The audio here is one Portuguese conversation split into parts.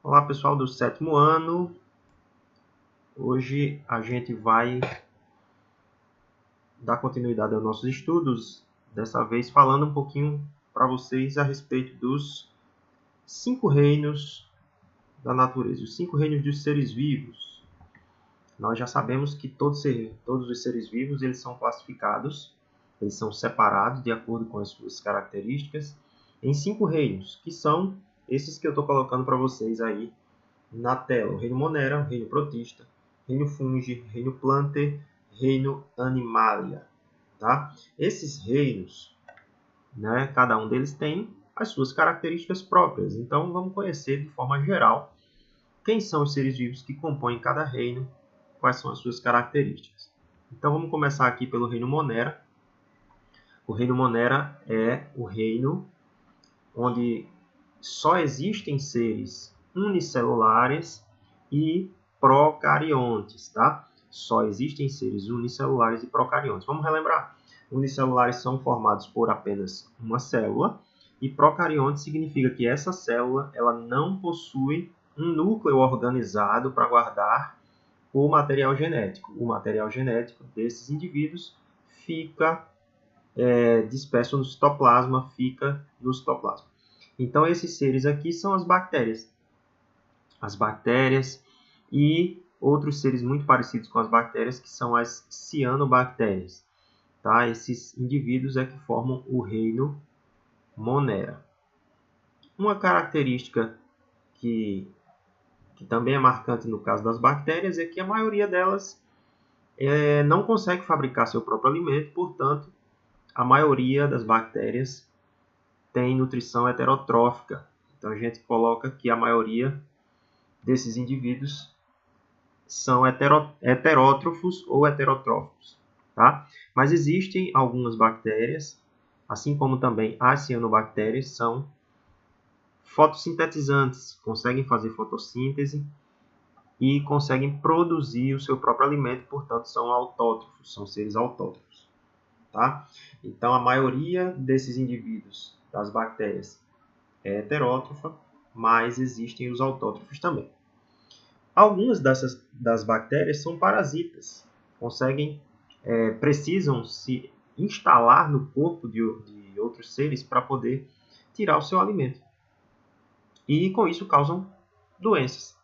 Olá pessoal do 7º ano, hoje a gente vai dar continuidade aos nossos estudos, dessa vez falando um pouquinho para vocês a respeito dos 5 reinos da natureza, os 5 reinos dos seres vivos. Nós já sabemos que todos os seres vivos eles são classificados, eles são separados de acordo com as suas características em 5 reinos, que são esses que eu estou colocando para vocês aí na tela: o reino Monera, o reino Protista, reino Fungi, reino Planter, reino Animalia. Tá? Esses reinos, cada um deles tem as suas características próprias. Então vamos conhecer de forma geral quem são os seres vivos que compõem cada reino, quais são as suas características. Então vamos começar aqui pelo reino Monera. O reino Monera é o reino onde só existem seres unicelulares e procariontes, tá? Só existem seres unicelulares e procariontes. Vamos relembrar. Unicelulares são formados por apenas uma célula e procarionte significa que essa célula ela não possui um núcleo organizado para guardar o material genético. O material genético desses indivíduos fica disperso no citoplasma, Então, esses seres aqui são as bactérias. As bactérias e outros seres muito parecidos com as bactérias, que são as cianobactérias. Tá? Esses indivíduos é que formam o reino Monera. Uma característica que também é marcante no caso das bactérias é que a maioria delas não consegue fabricar seu próprio alimento, portanto, a maioria das bactérias tem nutrição heterotrófica. Então, a gente coloca que a maioria desses indivíduos são heterótrofos ou heterotróficos. Tá? Mas existem algumas bactérias, assim como também as cianobactérias, são fotossintetizantes, conseguem fazer fotossíntese e conseguem produzir o seu próprio alimento, portanto, são autótrofos, são seres autótrofos. Tá? Então, a maioria desses indivíduos, das bactérias, é heterótrofa, mas existem os autótrofos também. Algumas das bactérias são parasitas, precisam se instalar no corpo de outros seres para poder tirar o seu alimento. E com isso causam doenças,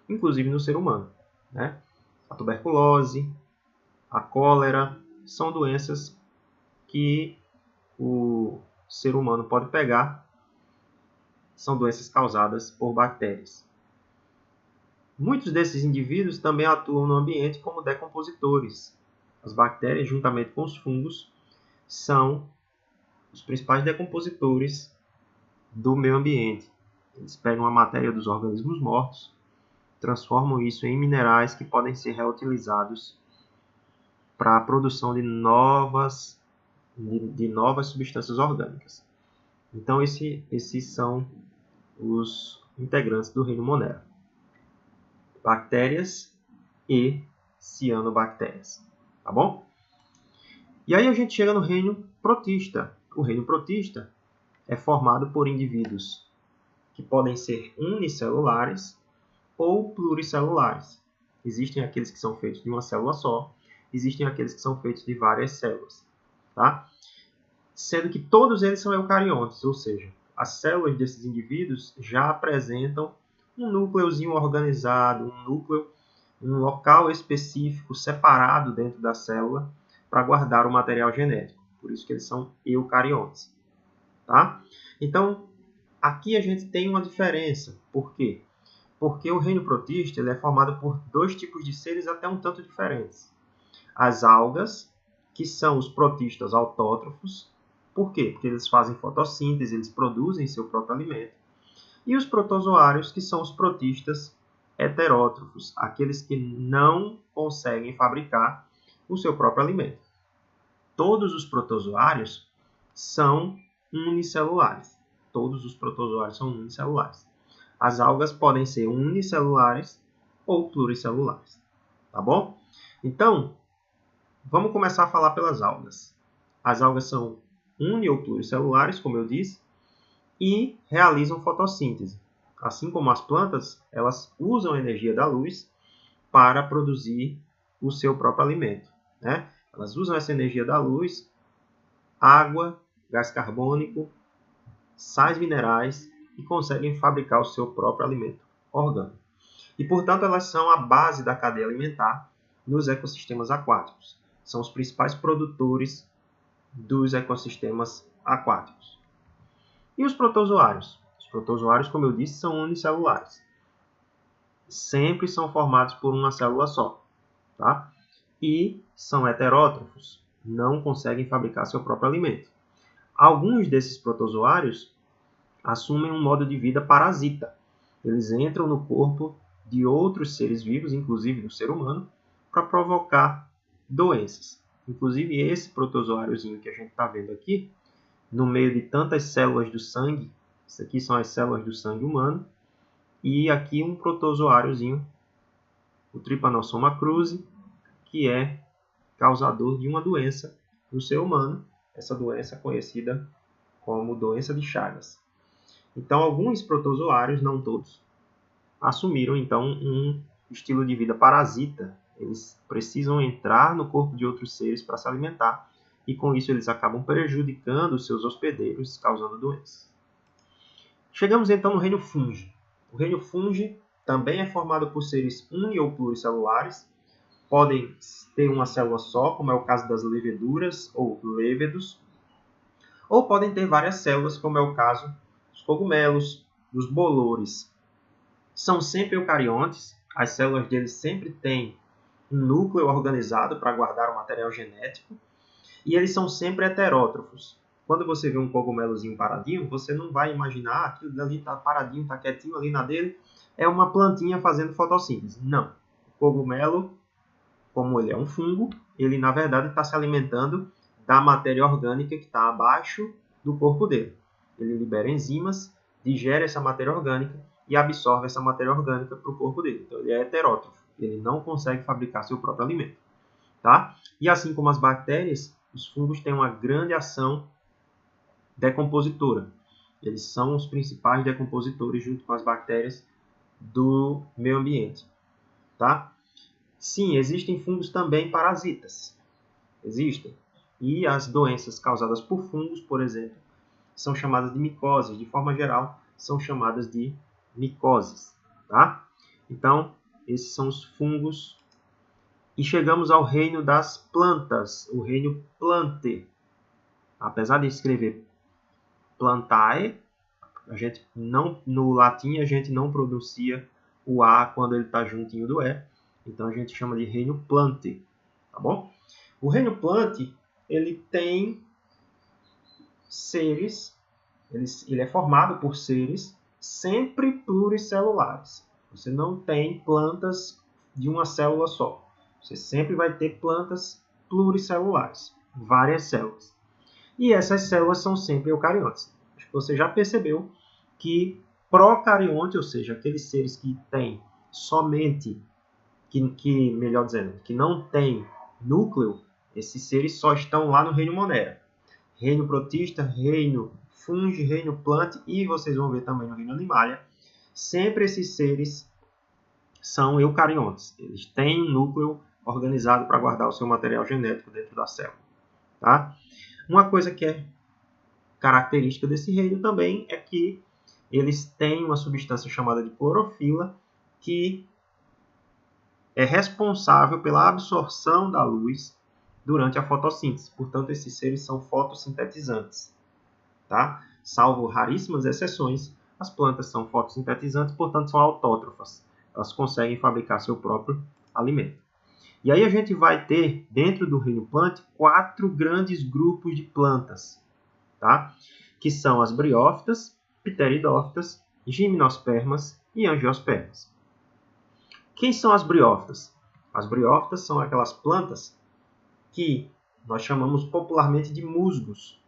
inclusive no ser humano. Né? A tuberculose, a cólera, são doenças que o ser humano pode pegar, são doenças causadas por bactérias. Muitos desses indivíduos também atuam no ambiente como decompositores. As bactérias, juntamente com os fungos, são os principais decompositores do meio ambiente. Eles pegam a matéria dos organismos mortos, transformam isso em minerais que podem ser reutilizados para a produção de novas substâncias orgânicas. Então, esses são os integrantes do reino Monera: bactérias e cianobactérias. Tá bom? E aí a gente chega no reino Protista. O reino Protista é formado por indivíduos que podem ser unicelulares ou pluricelulares. Existem aqueles que são feitos de uma célula só, existem aqueles que são feitos de várias células. Tá? Sendo que todos eles são eucariontes, ou seja, as células desses indivíduos já apresentam um núcleozinho organizado, um local específico separado dentro da célula para guardar o material genético. Por isso que eles são eucariontes. Tá? Então, aqui a gente tem uma diferença. Por quê? Porque o reino protista ele é formado por 2 tipos de seres até um tanto diferentes. As algas, que são os protistas autótrofos. Por quê? Porque eles fazem fotossíntese, eles produzem seu próprio alimento. E os protozoários, que são os protistas heterótrofos, aqueles que não conseguem fabricar o seu próprio alimento. Todos os protozoários são unicelulares. Todos os protozoários são unicelulares. As algas podem ser unicelulares ou pluricelulares. Tá bom? Então, vamos começar a falar pelas algas. As algas são uni- ou pluricelulares, como eu disse, e realizam fotossíntese. Assim como as plantas, elas usam a energia da luz para produzir o seu próprio alimento, né? Elas usam essa energia da luz, água, gás carbônico, sais minerais e conseguem fabricar o seu próprio alimento orgânico. E, portanto, elas são a base da cadeia alimentar nos ecossistemas aquáticos. São os principais produtores dos ecossistemas aquáticos. E os protozoários? Os protozoários, como eu disse, são unicelulares. Sempre são formados por uma célula só, tá? E são heterótrofos, não conseguem fabricar seu próprio alimento. Alguns desses protozoários assumem um modo de vida parasita. Eles entram no corpo de outros seres vivos, inclusive do ser humano, para provocar doenças. Inclusive esse protozoáriozinho que a gente está vendo aqui, no meio de tantas células do sangue, isso aqui são as células do sangue humano, e aqui um protozoáriozinho, o Trypanosoma cruzi, que é causador de uma doença no ser humano, essa doença conhecida como doença de Chagas. Então, alguns protozoários, não todos, assumiram então um estilo de vida parasita. Eles precisam entrar no corpo de outros seres para se alimentar e com isso eles acabam prejudicando os seus hospedeiros, causando doenças. Chegamos então no reino fungi. O reino fungi também é formado por seres uni- ou pluricelulares. Podem ter uma célula só, como é o caso das leveduras ou lévedos, ou podem ter várias células, como é o caso dos cogumelos, dos bolores. São sempre eucariontes, as células deles sempre têm um núcleo organizado para guardar o material genético, e eles são sempre heterótrofos. Quando você vê um cogumelozinho paradinho, você não vai imaginar aquilo dali está paradinho, está quietinho ali na dele, é uma plantinha fazendo fotossíntese. Não. O cogumelo, como ele é um fungo, ele na verdade está se alimentando da matéria orgânica que está abaixo do corpo dele. Ele libera enzimas, digere essa matéria orgânica e absorve essa matéria orgânica para o corpo dele. Então ele é heterótrofo, ele não consegue fabricar seu próprio alimento. Tá? E assim como as bactérias, os fungos têm uma grande ação decompositora. Eles são os principais decompositores junto com as bactérias do meio ambiente. Tá? Sim, existem fungos também parasitas. Existem. E as doenças causadas por fungos, por exemplo, são chamadas de micoses. De forma geral, são chamadas de micoses. Tá? Então, esses são os fungos. E chegamos ao reino das plantas, o reino Plantae. Apesar de escrever Plantae, a gente não, no latim a gente não pronuncia o A quando ele está juntinho do E. Então a gente chama de reino Plantae. Tá bom? O reino Plantae, ele tem seres, ele é formado por seres sempre pluricelulares. Você não tem plantas de uma célula só. Você sempre vai ter plantas pluricelulares, várias células. E essas células são sempre eucariontes. Acho que você já percebeu que procarionte, ou seja, aqueles seres que têm somente, melhor dizendo, que não têm núcleo, esses seres só estão lá no reino Monera. Reino protista, reino fungi, reino plante e vocês vão ver também no reino animalia. Sempre esses seres são eucariontes. Eles têm um núcleo organizado para guardar o seu material genético dentro da célula. Tá? Uma coisa que é característica desse reino também é que eles têm uma substância chamada de clorofila que é responsável pela absorção da luz durante a fotossíntese. Portanto, esses seres são fotossintetizantes. Tá? Salvo raríssimas exceções, as plantas são fotossintetizantes, portanto são autótrofas. Elas conseguem fabricar seu próprio alimento. E aí a gente vai ter, dentro do reino Plantae, 4 grandes grupos de plantas, tá? Que são as briófitas, pteridófitas, gimnospermas e angiospermas. Quem são as briófitas? As briófitas são aquelas plantas que nós chamamos popularmente de musgos.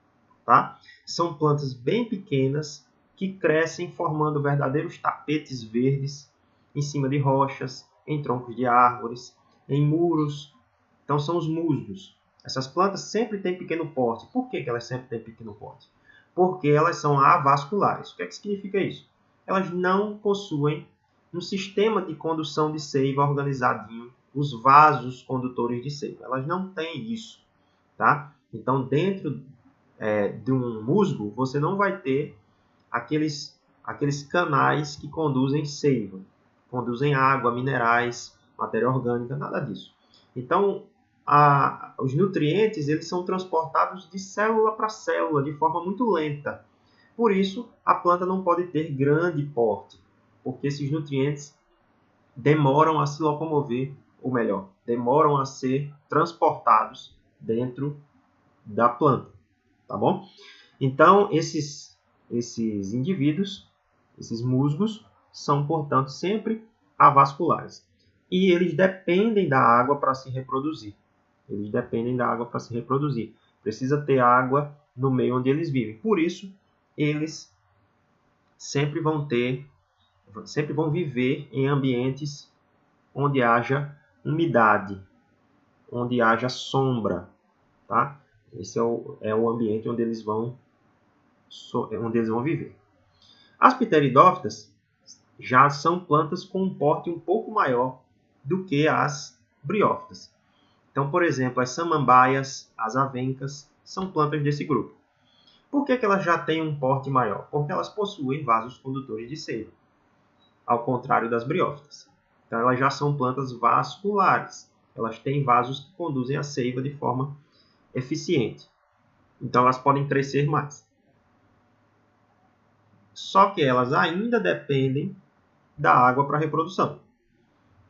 Tá? São plantas bem pequenas que crescem formando verdadeiros tapetes verdes em cima de rochas, em troncos de árvores, em muros. Então são os musgos. Essas plantas sempre têm pequeno porte. Por que elas sempre têm pequeno porte? Porque elas são avasculares. O que é que significa isso? elas não possuem um sistema de condução de seiva organizadinho, os vasos condutores de seiva. Elas não têm isso, tá? Então, dentro de um musgo, você não vai ter aqueles canais que conduzem seiva, conduzem água, minerais, matéria orgânica, nada disso. Então, os nutrientes eles são transportados de célula para célula de forma muito lenta. Por isso, a planta não pode ter grande porte, porque esses nutrientes demoram a se locomover, ou melhor, demoram a ser transportados dentro da planta, tá bom? Então, esses indivíduos, esses musgos, são, portanto, sempre avasculares. E eles dependem da água para se reproduzir. Eles dependem da água para se reproduzir. Precisa ter água no meio onde eles vivem. Por isso, eles sempre vão viver em ambientes onde haja umidade, onde haja sombra, tá? Esse é o ambiente onde eles vão viver. As pteridófitas já são plantas com um porte um pouco maior do que as briófitas. Então, por exemplo, as samambaias, as avencas, são plantas desse grupo. Por que elas já têm um porte maior? Porque elas possuem vasos condutores de seiva, ao contrário das briófitas. Então, elas já são plantas vasculares. Elas têm vasos que conduzem a seiva de forma eficiente. Então, elas podem crescer mais. Só que elas ainda dependem da água para a reprodução,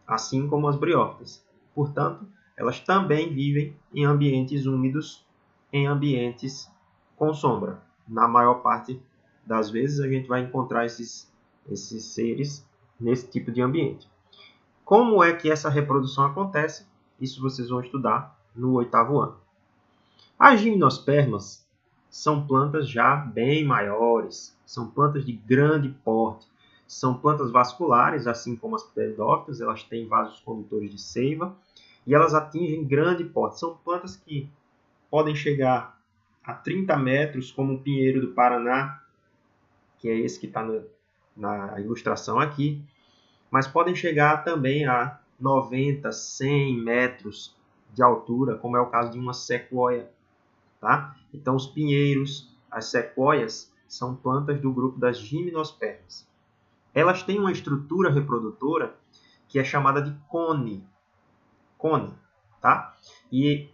assim como as briófitas. Portanto, elas também vivem em ambientes úmidos, em ambientes com sombra. Na maior parte das vezes, a gente vai encontrar esses seres nesse tipo de ambiente. Como é que essa reprodução acontece? Isso vocês vão estudar no 8º ano. As gimnospermas são plantas já bem maiores, são plantas de grande porte, são plantas vasculares, assim como as pteridófitas, elas têm vasos condutores de seiva e elas atingem grande porte. São plantas que podem chegar a 30 metros, como o pinheiro do Paraná, que é esse que está na ilustração aqui, mas podem chegar também a 90, 100 metros de altura, como é o caso de uma sequoia. Tá? Então, os pinheiros, as sequoias, são plantas do grupo das gimnospermas. Elas têm uma estrutura reprodutora que é chamada de cone. Tá? E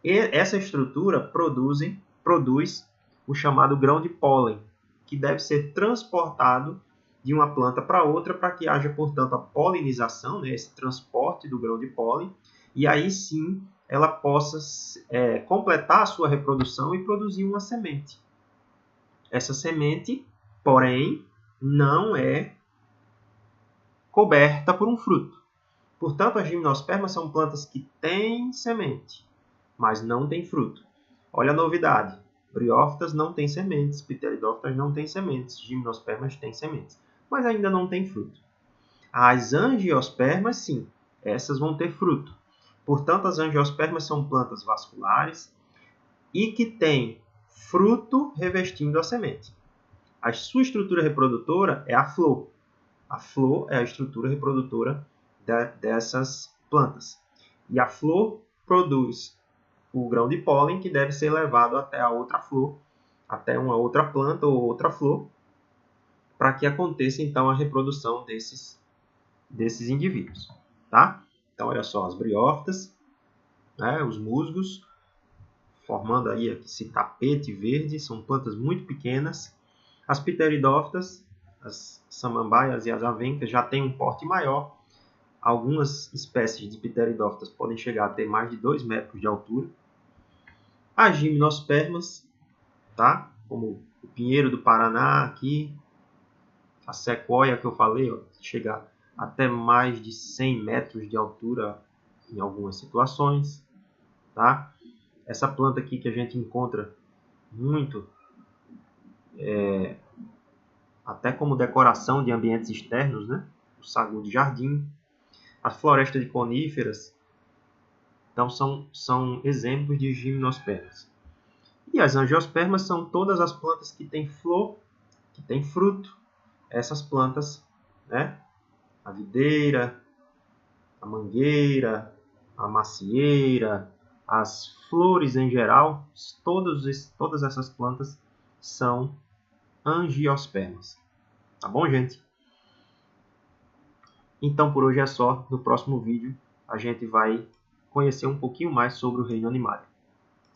essa estrutura produz o chamado grão de pólen, que deve ser transportado de uma planta para outra para que haja, portanto, a polinização, né, esse transporte do grão de pólen, e aí sim ela possa completar a sua reprodução e produzir uma semente. Essa semente, porém, não é coberta por um fruto. Portanto, as gimnospermas são plantas que têm semente, mas não têm fruto. Olha a novidade. Briófitas não têm sementes, pteridófitas não têm sementes, gimnospermas têm sementes, mas ainda não têm fruto. As angiospermas, sim, essas vão ter fruto. Portanto, as angiospermas são plantas vasculares e que têm fruto revestindo a semente. A sua estrutura reprodutora é a flor. A flor é a estrutura reprodutora dessas plantas. E a flor produz o grão de pólen que deve ser levado até a outra flor, até uma outra planta ou outra flor, para que aconteça então a reprodução desses indivíduos. Tá? Então, olha só, as briófitas, né, os musgos, formando aí esse tapete verde, são plantas muito pequenas. As pteridófitas, as samambaias e as avencas já têm um porte maior. Algumas espécies de pteridófitas podem chegar a ter mais de 2 metros de altura. As gimnospermas, tá? Como o pinheiro do Paraná aqui, a sequoia que eu falei, ó, chega até mais de 100 metros de altura em algumas situações, tá? Essa planta aqui que a gente encontra muito, até como decoração de ambientes externos, né? O sagu de jardim, a floresta de coníferas, então são exemplos de gimnospermas. E as angiospermas são todas as plantas que têm flor, que têm fruto. essas plantas, né? A videira, a mangueira, a macieira, as flores em geral, todas essas plantas são angiospermas. Tá bom, gente? Então, por hoje é só. No próximo vídeo, a gente vai conhecer um pouquinho mais sobre o reino animal.